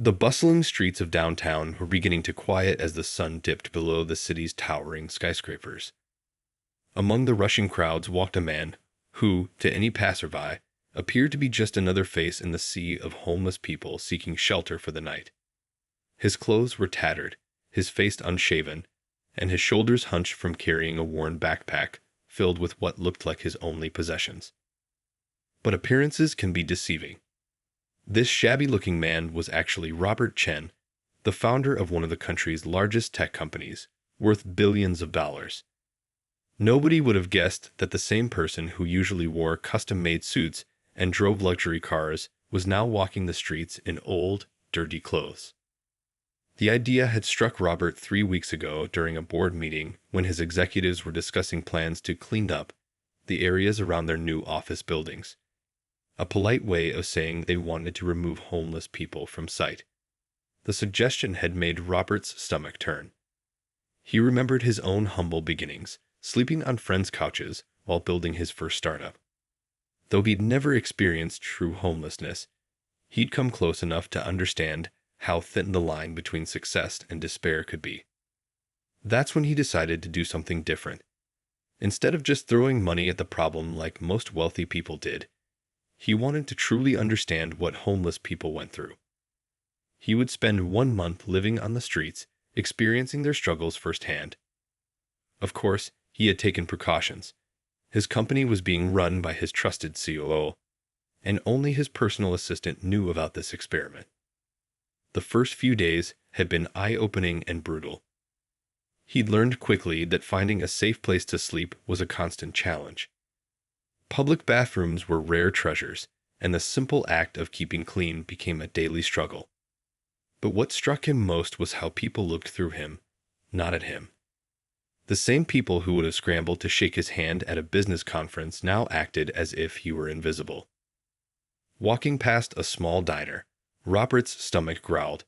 The bustling streets of downtown were beginning to quiet as the sun dipped below the city's towering skyscrapers. Among the rushing crowds walked a man who, to any passerby, appeared to be just another face in the sea of homeless people seeking shelter for the night. His clothes were tattered, his face unshaven, and his shoulders hunched from carrying a worn backpack filled with what looked like his only possessions. But appearances can be deceiving. This shabby-looking man was actually Robert Chen, the founder of one of the country's largest tech companies, worth billions of dollars. Nobody would have guessed that the same person who usually wore custom-made suits and drove luxury cars was now walking the streets in old, dirty clothes. The idea had struck Robert 3 weeks ago during a board meeting when his executives were discussing plans to clean up the areas around their new office buildings. A polite way of saying they wanted to remove homeless people from sight. The suggestion had made Robert's stomach turn. He remembered his own humble beginnings, sleeping on friends' couches while building his first startup. Though he'd never experienced true homelessness, he'd come close enough to understand how thin the line between success and despair could be. That's when he decided to do something different. Instead of just throwing money at the problem like most wealthy people did, he wanted to truly understand what homeless people went through. He would spend 1 month living on the streets, experiencing their struggles firsthand. Of course, he had taken precautions. His company was being run by his trusted COO, and only his personal assistant knew about this experiment. The first few days had been eye-opening and brutal. He'd learned quickly that finding a safe place to sleep was a constant challenge. Public bathrooms were rare treasures, and the simple act of keeping clean became a daily struggle. But what struck him most was how people looked through him, not at him. The same people who would have scrambled to shake his hand at a business conference now acted as if he were invisible. Walking past a small diner, Robert's stomach growled.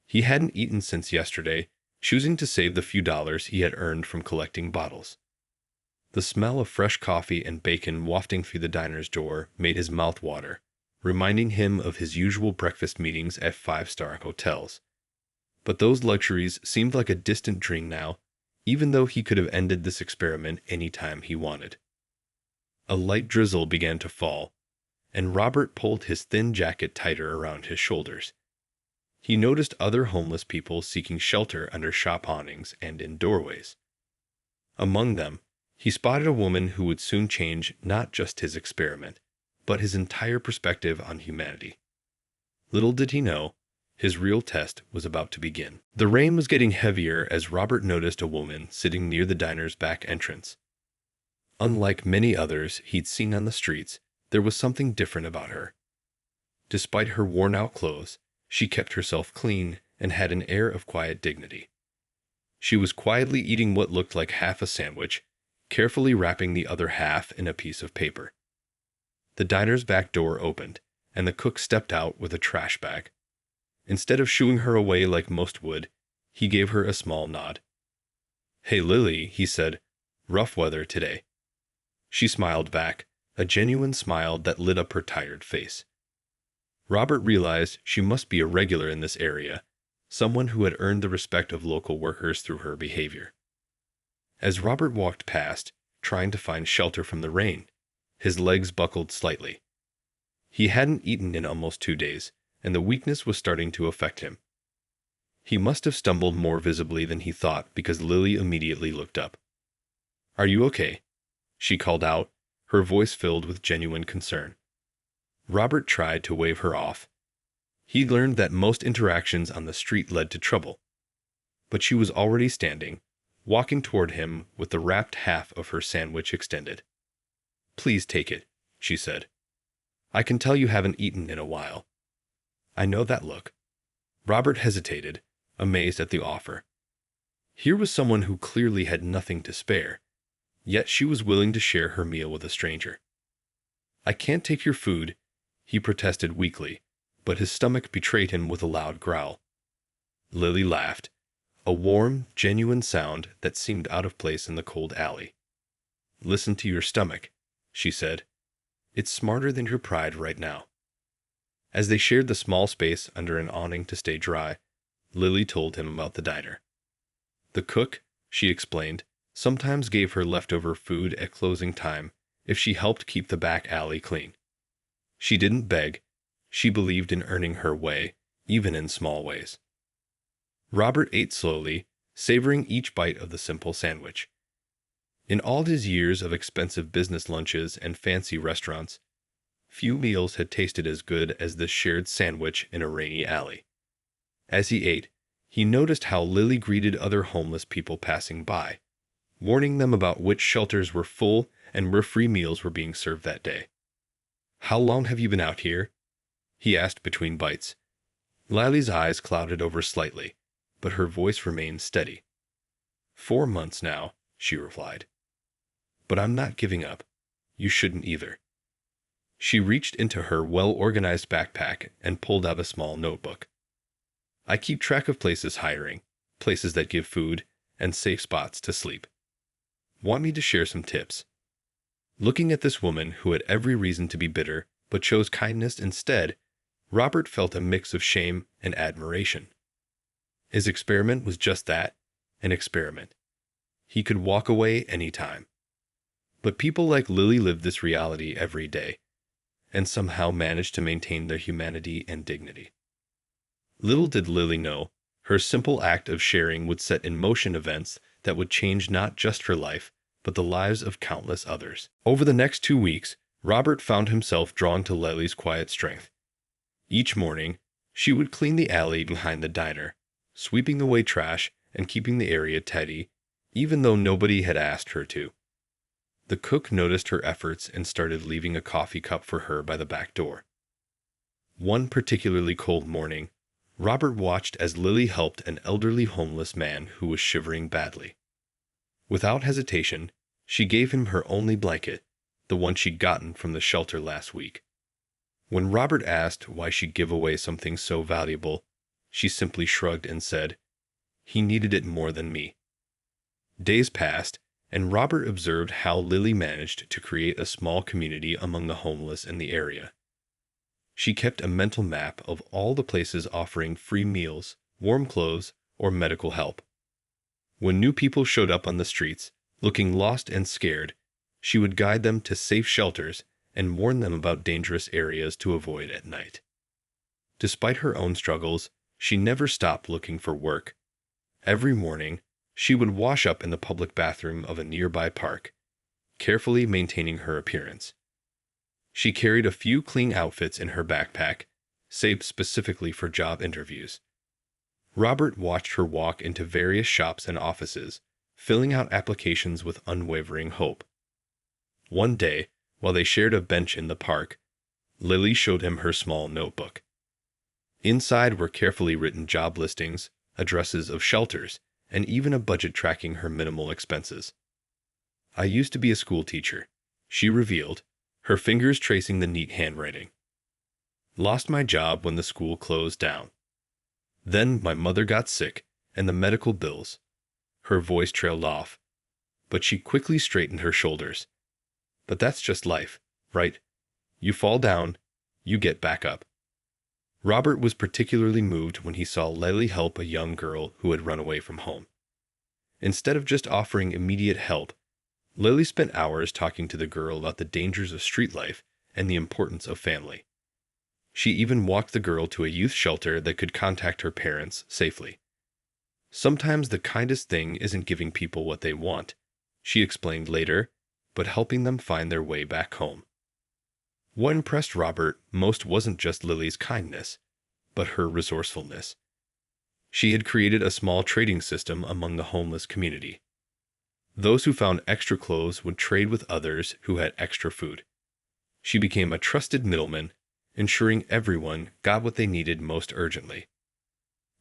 He hadn't eaten since yesterday, choosing to save the few dollars he had earned from collecting bottles. The smell of fresh coffee and bacon wafting through the diner's door made his mouth water, reminding him of his usual breakfast meetings at five-star hotels. But those luxuries seemed like a distant dream now, even though he could have ended this experiment any time he wanted. A light drizzle began to fall, and Robert pulled his thin jacket tighter around his shoulders. He noticed other homeless people seeking shelter under shop awnings and in doorways. Among them, he spotted a woman who would soon change not just his experiment, but his entire perspective on humanity. Little did he know, his real test was about to begin. The rain was getting heavier as Robert noticed a woman sitting near the diner's back entrance. Unlike many others he'd seen on the streets, there was something different about her. Despite her worn-out clothes, she kept herself clean and had an air of quiet dignity. She was quietly eating what looked like half a sandwich, carefully wrapping the other half in a piece of paper. The diner's back door opened, and the cook stepped out with a trash bag. Instead of shooing her away like most would, he gave her a small nod. "Hey, Lily," he said, "rough weather today." She smiled back, a genuine smile that lit up her tired face. Robert realized she must be a regular in this area, someone who had earned the respect of local workers through her behavior. As Robert walked past, trying to find shelter from the rain, his legs buckled slightly. He hadn't eaten in almost 2 days, and the weakness was starting to affect him. He must have stumbled more visibly than he thought because Lily immediately looked up. "Are you okay?" she called out, her voice filled with genuine concern. Robert tried to wave her off. He learned that most interactions on the street led to trouble. But she was already standing, walking toward him with the wrapped half of her sandwich extended. "Please take it," she said. "I can tell you haven't eaten in a while." "I know that look." Robert hesitated, amazed at the offer. Here was someone who clearly had nothing to spare, yet she was willing to share her meal with a stranger. "I can't take your food," he protested weakly, but his stomach betrayed him with a loud growl. Lily laughed, a warm, genuine sound that seemed out of place in the cold alley. "Listen to your stomach," she said. "It's smarter than your pride right now." As they shared the small space under an awning to stay dry, Lily told him about the diner. The cook, she explained, sometimes gave her leftover food at closing time if she helped keep the back alley clean. She didn't beg. She believed in earning her way, even in small ways. Robert ate slowly, savoring each bite of the simple sandwich. In all his years of expensive business lunches and fancy restaurants, few meals had tasted as good as this shared sandwich in a rainy alley. As he ate, he noticed how Lily greeted other homeless people passing by, warning them about which shelters were full and where free meals were being served that day. "How long have you been out here?" he asked between bites. Lily's eyes clouded over slightly, but her voice remained steady. "4 months now," she replied. "But I'm not giving up. You shouldn't either." She reached into her well-organized backpack and pulled out a small notebook. "I keep track of places hiring, places that give food, and safe spots to sleep. Want me to share some tips?" Looking at this woman who had every reason to be bitter but chose kindness instead, Robert felt a mix of shame and admiration. His experiment was just that, an experiment. He could walk away any time. But people like Lily lived this reality every day, and somehow managed to maintain their humanity and dignity. Little did Lily know, her simple act of sharing would set in motion events that would change not just her life, but the lives of countless others. Over the next 2 weeks, Robert found himself drawn to Lily's quiet strength. Each morning, she would clean the alley behind the diner, sweeping away trash and keeping the area tidy, even though nobody had asked her to. The cook noticed her efforts and started leaving a coffee cup for her by the back door. One particularly cold morning, Robert watched as Lily helped an elderly homeless man who was shivering badly. Without hesitation, she gave him her only blanket, the one she'd gotten from the shelter last week. When Robert asked why she'd give away something so valuable, she simply shrugged and said, "He needed it more than me." Days passed, and Robert observed how Lily managed to create a small community among the homeless in the area. She kept a mental map of all the places offering free meals, warm clothes, or medical help. When new people showed up on the streets, looking lost and scared, she would guide them to safe shelters and warn them about dangerous areas to avoid at night. Despite her own struggles, she never stopped looking for work. Every morning, she would wash up in the public bathroom of a nearby park, carefully maintaining her appearance. She carried a few clean outfits in her backpack, saved specifically for job interviews. Robert watched her walk into various shops and offices, filling out applications with unwavering hope. One day, while they shared a bench in the park, Lily showed him her small notebook. Inside were carefully written job listings, addresses of shelters, and even a budget tracking her minimal expenses. "I used to be a school teacher," she revealed, her fingers tracing the neat handwriting. "Lost my job when the school closed down. Then my mother got sick, and the medical bills." Her voice trailed off, but she quickly straightened her shoulders. "But that's just life, right? You fall down, you get back up." Robert was particularly moved when he saw Lily help a young girl who had run away from home. Instead of just offering immediate help, Lily spent hours talking to the girl about the dangers of street life and the importance of family. She even walked the girl to a youth shelter that could contact her parents safely. "Sometimes the kindest thing isn't giving people what they want," she explained later, but helping them find their way back home. What impressed Robert most wasn't just Lily's kindness, but her resourcefulness. She had created a small trading system among the homeless community. Those who found extra clothes would trade with others who had extra food. She became a trusted middleman, ensuring everyone got what they needed most urgently.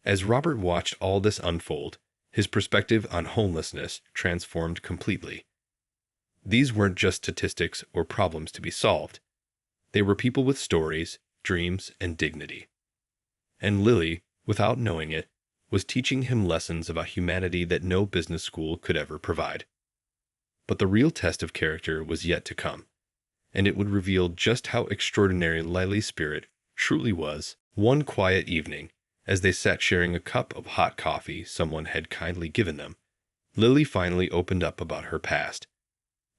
As Robert watched all this unfold, his perspective on homelessness transformed completely. These weren't just statistics or problems to be solved. They were people with stories, dreams, and dignity. And Lily, without knowing it, was teaching him lessons about humanity that no business school could ever provide. But the real test of character was yet to come, and it would reveal just how extraordinary Lily's spirit Truly was. One quiet evening, as they sat sharing a cup of hot coffee someone had kindly given them, Lily finally opened up about her past.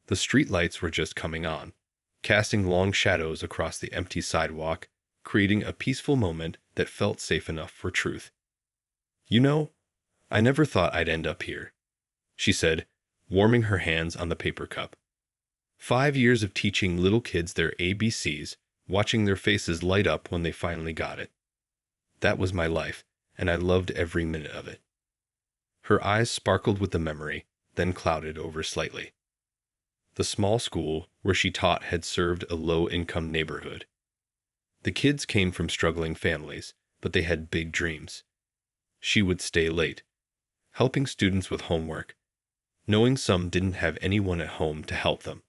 The street lights were just coming on, casting long shadows across the empty sidewalk, creating a peaceful moment that felt safe enough for truth. You know, I never thought I'd end up here, she said, warming her hands on the paper cup. 5 years of teaching little kids their ABCs, watching their faces light up when they finally got it. That was my life, and I loved every minute of it. Her eyes sparkled with the memory, then clouded over slightly. The small school where she taught had served a low-income neighborhood. The kids came from struggling families, but they had big dreams. She would stay late, helping students with homework, knowing some didn't have anyone at home to help them.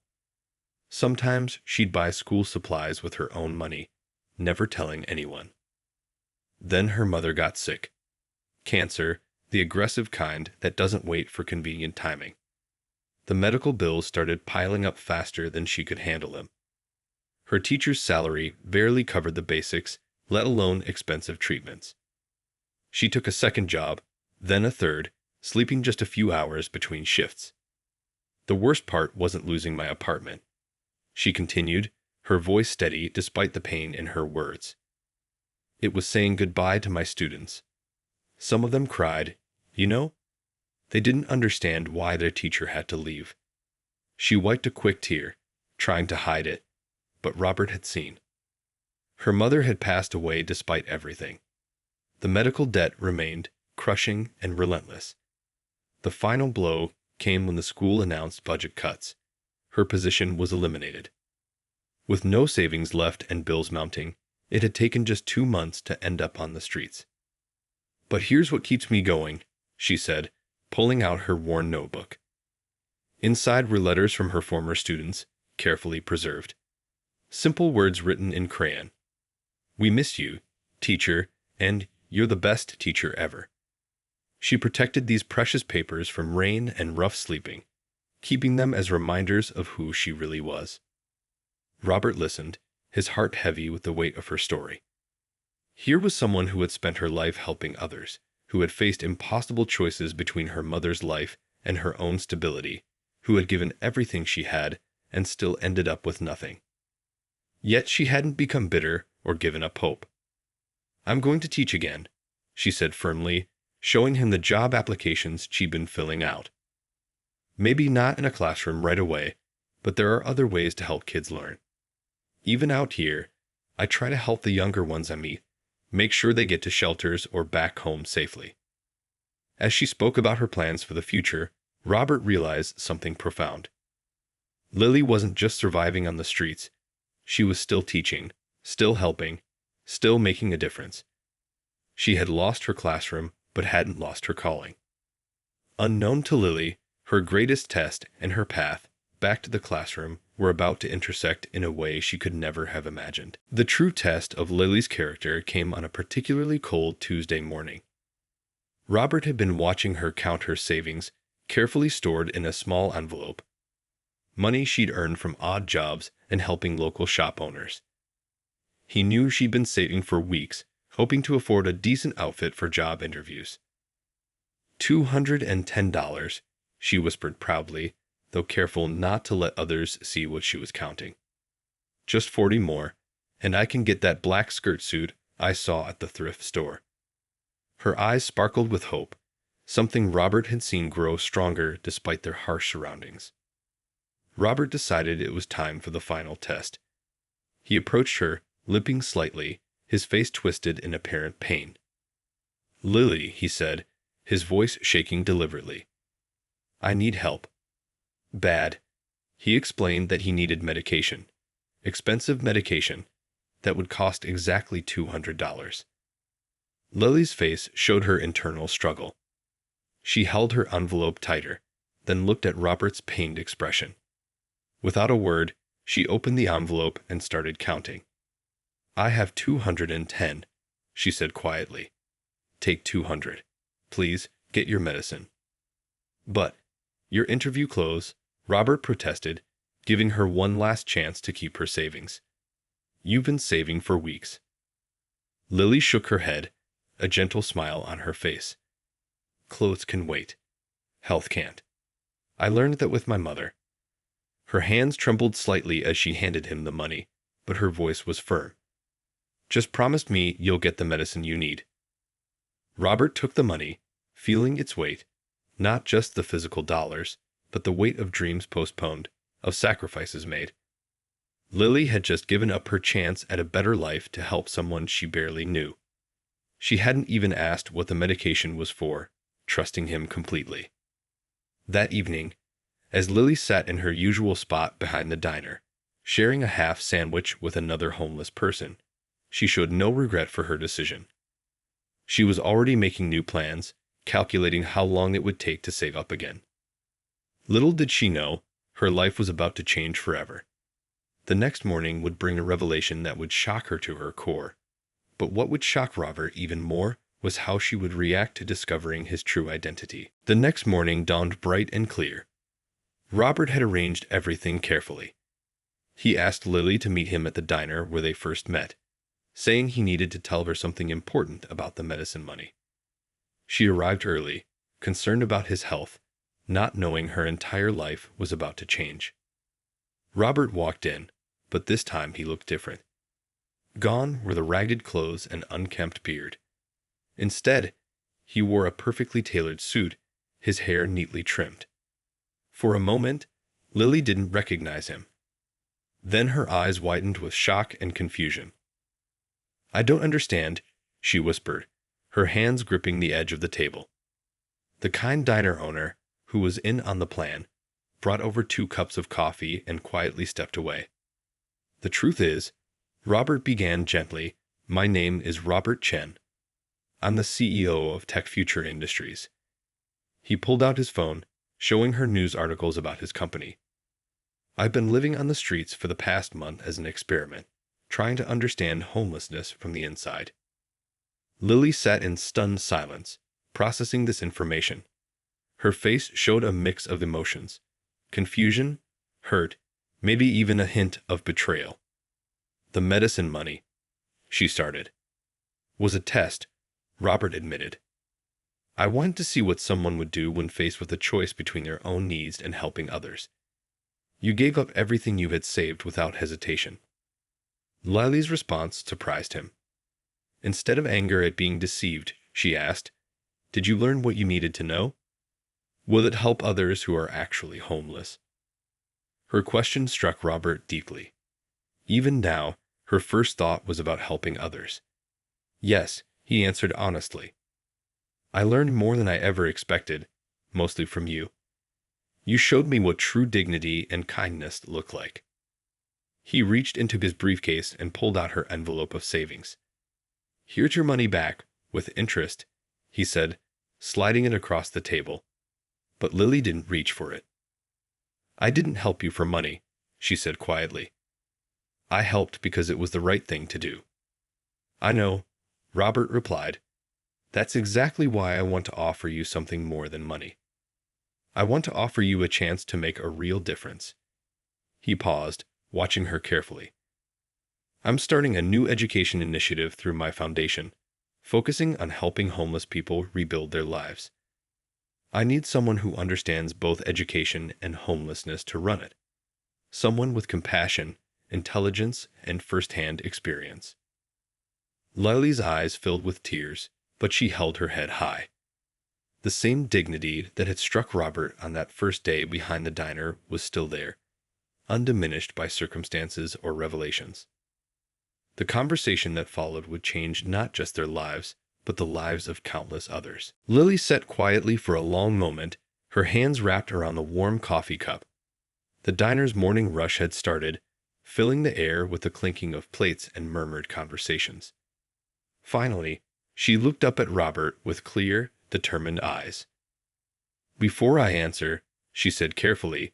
Sometimes she'd buy school supplies with her own money, never telling anyone. Then her mother got sick. Cancer, the aggressive kind that doesn't wait for convenient timing. The medical bills started piling up faster than she could handle them. Her teacher's salary barely covered the basics, let alone expensive treatments. She took a second job, then a third, sleeping just a few hours between shifts. The worst part wasn't losing my apartment, she continued, her voice steady despite the pain in her words. It was saying goodbye to my students. Some of them cried, you know? They didn't understand why their teacher had to leave. She wiped a quick tear, trying to hide it, but Robert had seen. Her mother had passed away despite everything. The medical debt remained, crushing and relentless. The final blow came when the school announced budget cuts. Her position was eliminated. With no savings left and bills mounting, it had taken just 2 months to end up on the streets. But here's what keeps me going, she said, pulling out her worn notebook. Inside were letters from her former students, carefully preserved. Simple words written in crayon. We miss you, teacher, and you're the best teacher ever. She protected these precious papers from rain and rough sleeping, keeping them as reminders of who she really was. Robert listened, his heart heavy with the weight of her story. Here was someone who had spent her life helping others, who had faced impossible choices between her mother's life and her own stability, who had given everything she had and still ended up with nothing. Yet she hadn't become bitter or given up hope. I'm going to teach again, she said firmly, showing him the job applications she'd been filling out. Maybe not in a classroom right away, but there are other ways to help kids learn. Even out here, I try to help the younger ones I meet, make sure they get to shelters or back home safely. As she spoke about her plans for the future, Robert realized something profound. Lily wasn't just surviving on the streets. She was still teaching, still helping, still making a difference. She had lost her classroom, but hadn't lost her calling. Unknown to Lily, her greatest test and her path back to the classroom were about to intersect in a way she could never have imagined. The true test of Lily's character came on a particularly cold Tuesday morning. Robert had been watching her count her savings, carefully stored in a small envelope. Money she'd earned from odd jobs and helping local shop owners. He knew she'd been saving for weeks, hoping to afford a decent outfit for job interviews. $210, she whispered proudly, though careful not to let others see what she was counting. Just 40 more, and I can get that black skirt suit I saw at the thrift store. Her eyes sparkled with hope, something Robert had seen grow stronger despite their harsh surroundings. Robert decided it was time for the final test. He approached her, limping slightly, his face twisted in apparent pain. Lily, he said, his voice shaking deliberately. I need help. Bad. He explained that he needed medication. Expensive medication that would cost exactly $200. Lily's face showed her internal struggle. She held her envelope tighter, then looked at Robert's pained expression. Without a word, she opened the envelope and started counting. I have 210, she said quietly. Take 200. Please, get your medicine. But, your interview clothes, Robert protested, giving her one last chance to keep her savings. You've been saving for weeks. Lily shook her head, a gentle smile on her face. Clothes can wait. Health can't. I learned that with my mother. Her hands trembled slightly as she handed him the money, but her voice was firm. Just promise me you'll get the medicine you need. Robert took the money, feeling its weight, not just the physical dollars, but the weight of dreams postponed, of sacrifices made. Lily had just given up her chance at a better life to help someone she barely knew. She hadn't even asked what the medication was for, trusting him completely. That evening, as Lily sat in her usual spot behind the diner, sharing a half sandwich with another homeless person, she showed no regret for her decision. She was already making new plans, calculating how long it would take to save up again. Little did she know, her life was about to change forever. The next morning would bring a revelation that would shock her to her core. But what would shock Robert even more was how she would react to discovering his true identity. The next morning dawned bright and clear. Robert had arranged everything carefully. He asked Lily to meet him at the diner where they first met, saying he needed to tell her something important about the medicine money. She arrived early, concerned about his health, not knowing her entire life was about to change. Robert walked in, but this time he looked different. Gone were the ragged clothes and unkempt beard. Instead, he wore a perfectly tailored suit, his hair neatly trimmed. For a moment, Lily didn't recognize him. Then her eyes widened with shock and confusion. "I don't understand," she whispered, her hands gripping the edge of the table. The kind diner owner, who was in on the plan, brought over 2 cups of coffee and quietly stepped away. "The truth is," Robert began gently, "my name is Robert Chen. I'm the CEO of Tech Future Industries." He pulled out his phone, showing her news articles about his company. "I've been living on the streets for the past month as an experiment, trying to understand homelessness from the inside." Lily sat in stunned silence, processing this information. Her face showed a mix of emotions: confusion, hurt, maybe even a hint of betrayal. "The medicine money," she started, "was a test," Robert admitted. "I wanted to see what someone would do when faced with a choice between their own needs and helping others. You gave up everything you had saved without hesitation." Lily's response surprised him. Instead of anger at being deceived, she asked, "Did you learn what you needed to know? Will it help others who are actually homeless?" Her question struck Robert deeply. Even now, her first thought was about helping others. "Yes," he answered honestly. "I learned more than I ever expected, mostly from you. You showed me what true dignity and kindness look like." He reached into his briefcase and pulled out her envelope of savings. "Here's your money back, with interest," he said, sliding it across the table. But Lily didn't reach for it. "I didn't help you for money," she said quietly. "I helped because it was the right thing to do." "I know," Robert replied. "That's exactly why I want to offer you something more than money. I want to offer you a chance to make a real difference." He paused, watching her carefully. "I'm starting a new education initiative through my foundation, focusing on helping homeless people rebuild their lives. I need someone who understands both education and homelessness to run it. Someone with compassion, intelligence, and first-hand experience." Lily's eyes filled with tears, but she held her head high. The same dignity that had struck Robert on that first day behind the diner was still there, undiminished by circumstances or revelations. The conversation that followed would change not just their lives, but the lives of countless others. Lily sat quietly for a long moment, her hands wrapped around the warm coffee cup. The diner's morning rush had started, filling the air with the clinking of plates and murmured conversations. Finally, she looked up at Robert with clear, determined eyes. "Before I answer," she said carefully,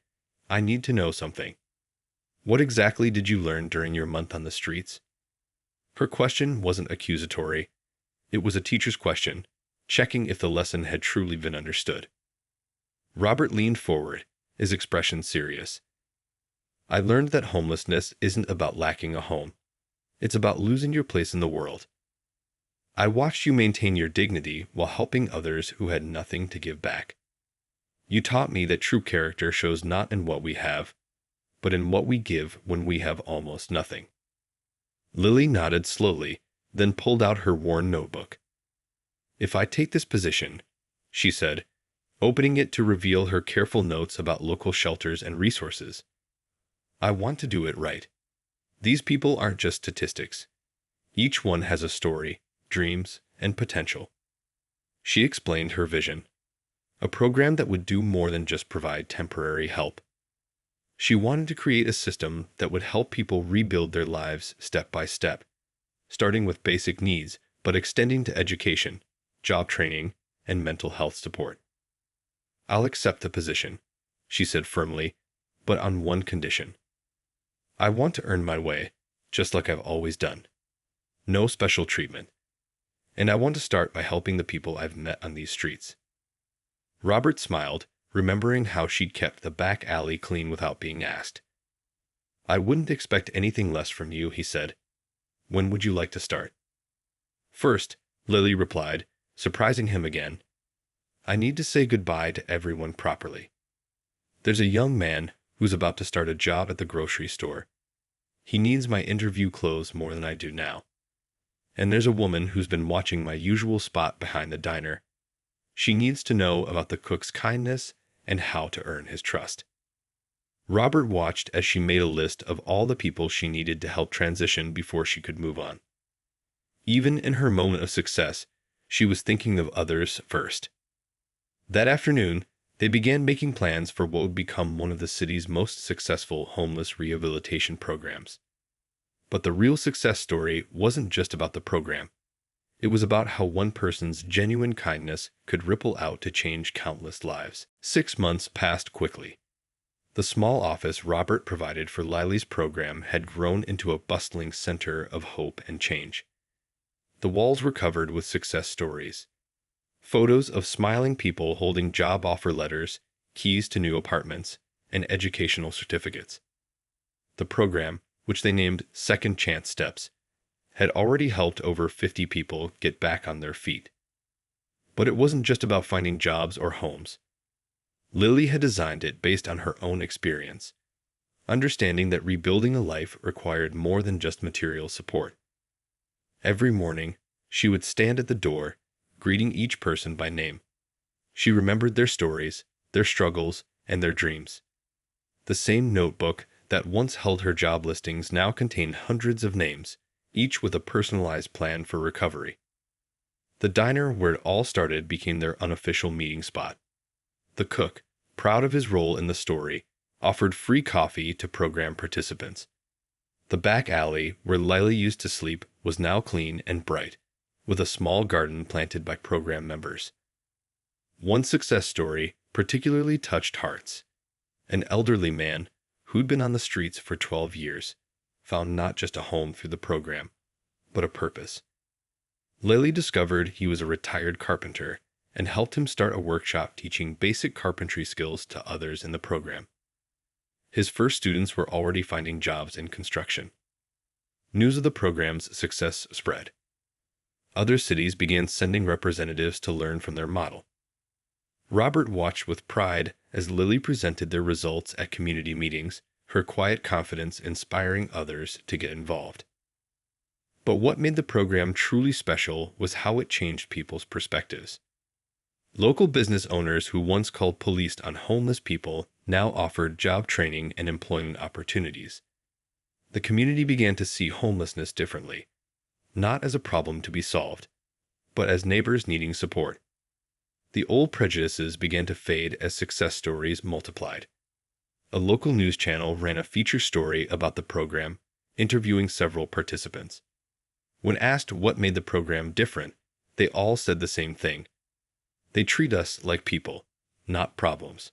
"I need to know something. What exactly did you learn during your month on the streets?" Her question wasn't accusatory. It was a teacher's question, checking if the lesson had truly been understood. Robert leaned forward, his expression serious. "I learned that homelessness isn't about lacking a home. It's about losing your place in the world. I watched you maintain your dignity while helping others who had nothing to give back. You taught me that true character shows not in what we have, but in what we give when we have almost nothing. Lily nodded slowly, then pulled out her worn notebook. If I take this position, she said, opening it to reveal her careful notes about local shelters and resources, I want to do it right. These people aren't just statistics. Each one has a story, dreams, and potential. She explained her vision, a program that would do more than just provide temporary help. She wanted to create a system that would help people rebuild their lives step by step, starting with basic needs, but extending to education, job training, and mental health support. I'll accept the position, she said firmly, but on one condition. I want to earn my way, just like I've always done. No special treatment. And I want to start by helping the people I've met on these streets. Robert smiled, remembering how she'd kept the back alley clean without being asked. I wouldn't expect anything less from you, he said. When would you like to start? First, Lily replied, surprising him again. I need to say goodbye to everyone properly. There's a young man who's about to start a job at the grocery store. He needs my interview clothes more than I do now. And there's a woman who's been watching my usual spot behind the diner. She needs to know about the cook's kindness and how to earn his trust. Robert watched as she made a list of all the people she needed to help transition before she could move on. Even in her moment of success, she was thinking of others first. That afternoon, they began making plans for what would become one of the city's most successful homeless rehabilitation programs. But the real success story wasn't just about the program. It was about how one person's genuine kindness could ripple out to change countless lives. 6 months passed quickly. The small office Robert provided for Lily's program had grown into a bustling center of hope and change. The walls were covered with success stories. Photos of smiling people holding job offer letters, keys to new apartments, and educational certificates. The program, which they named Second Chance Steps, had already helped over 50 people get back on their feet. But it wasn't just about finding jobs or homes. Lily had designed it based on her own experience, understanding that rebuilding a life required more than just material support. Every morning, she would stand at the door, greeting each person by name. She remembered their stories, their struggles, and their dreams. The same notebook that once held her job listings now contained hundreds of names, each with a personalized plan for recovery. The diner where it all started became their unofficial meeting spot. The cook, proud of his role in the story, offered free coffee to program participants. The back alley where Lily used to sleep was now clean and bright, with a small garden planted by program members. One success story particularly touched hearts. An elderly man, who'd been on the streets for 12 years, found not just a home through the program, but a purpose. Lily discovered he was a retired carpenter and helped him start a workshop teaching basic carpentry skills to others in the program. His first students were already finding jobs in construction. News of the program's success spread. Other cities began sending representatives to learn from their model. Robert watched with pride as Lily presented their results at community meetings, her quiet confidence inspiring others to get involved. But what made the program truly special was how it changed people's perspectives. Local business owners who once called police on homeless people now offered job training and employment opportunities. The community began to see homelessness differently, not as a problem to be solved, but as neighbors needing support. The old prejudices began to fade as success stories multiplied. A local news channel ran a feature story about the program, interviewing several participants. When asked what made the program different, they all said the same thing. They treat us like people, not problems.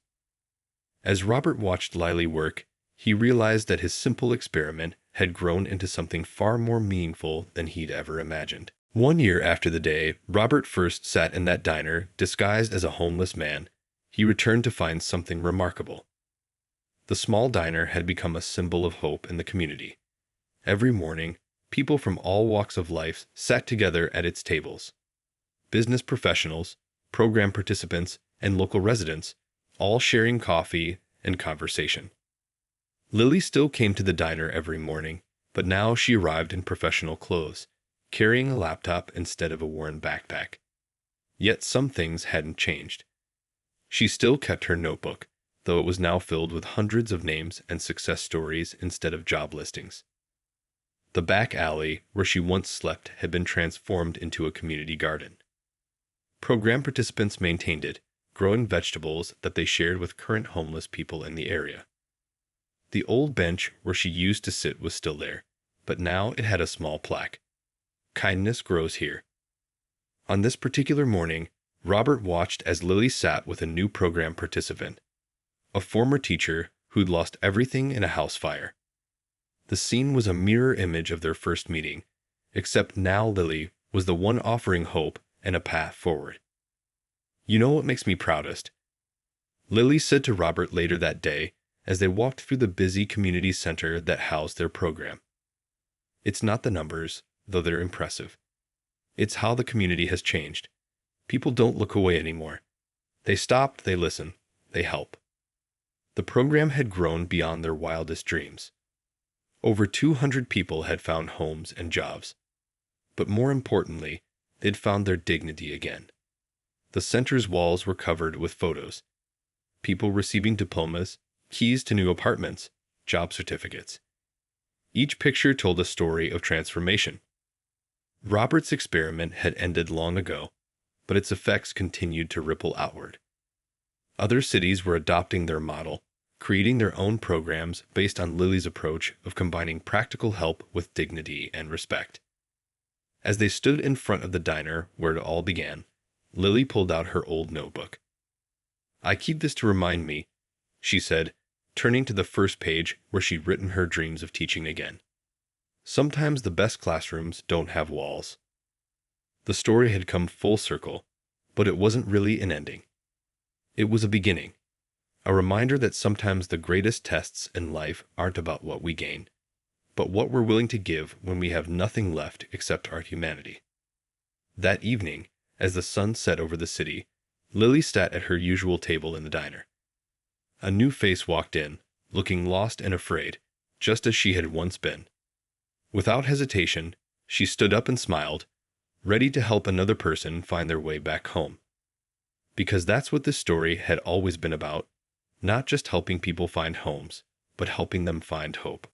As Robert watched Lily work, he realized that his simple experiment had grown into something far more meaningful than he'd ever imagined. 1 year after the day Robert first sat in that diner, disguised as a homeless man, he returned to find something remarkable. The small diner had become a symbol of hope in the community. Every morning, People from all walks of life sat together at its tables. Business professionals, program participants, and local residents, all sharing coffee and conversation. Lily still came to the diner every morning, but now she arrived in professional clothes, carrying a laptop instead of a worn backpack. Yet some things hadn't changed. She still kept her notebook, though it was now filled with hundreds of names and success stories instead of job listings. The back alley where she once slept had been transformed into a community garden. Program participants maintained it, growing vegetables that they shared with current homeless people in the area. The old bench where she used to sit was still there, but now it had a small plaque. Kindness grows here. On this particular morning, Robert watched as Lily sat with a new program participant, a former teacher who'd lost everything in a house fire. The scene was a mirror image of their first meeting, except now Lily was the one offering hope and a path forward. "You know what makes me proudest?" Lily said to Robert later that day as they walked through the busy community center that housed their program. "It's not the numbers, though they're impressive. It's how the community has changed. People don't look away anymore. They stop, they listen, they help." The program had grown beyond their wildest dreams. Over 200 people had found homes and jobs. But more importantly, they'd found their dignity again. The center's walls were covered with photos. People receiving diplomas, keys to new apartments, job certificates. Each picture told a story of transformation. Robert's experiment had ended long ago, but its effects continued to ripple outward. Other cities were adopting their model, creating their own programs based on Lily's approach of combining practical help with dignity and respect. As they stood in front of the diner where it all began, Lily pulled out her old notebook. "I keep this to remind me," she said, turning to the first page where she'd written her dreams of teaching again. "Sometimes the best classrooms don't have walls." The story had come full circle, but it wasn't really an ending. It was a beginning, a reminder that sometimes the greatest tests in life aren't about what we gain, but what we're willing to give when we have nothing left except our humanity. That evening, as the sun set over the city, Lily sat at her usual table in the diner. A new face walked in, looking lost and afraid, just as she had once been. Without hesitation, she stood up and smiled, ready to help another person find their way back home. Because that's what this story had always been about, not just helping people find homes, but helping them find hope.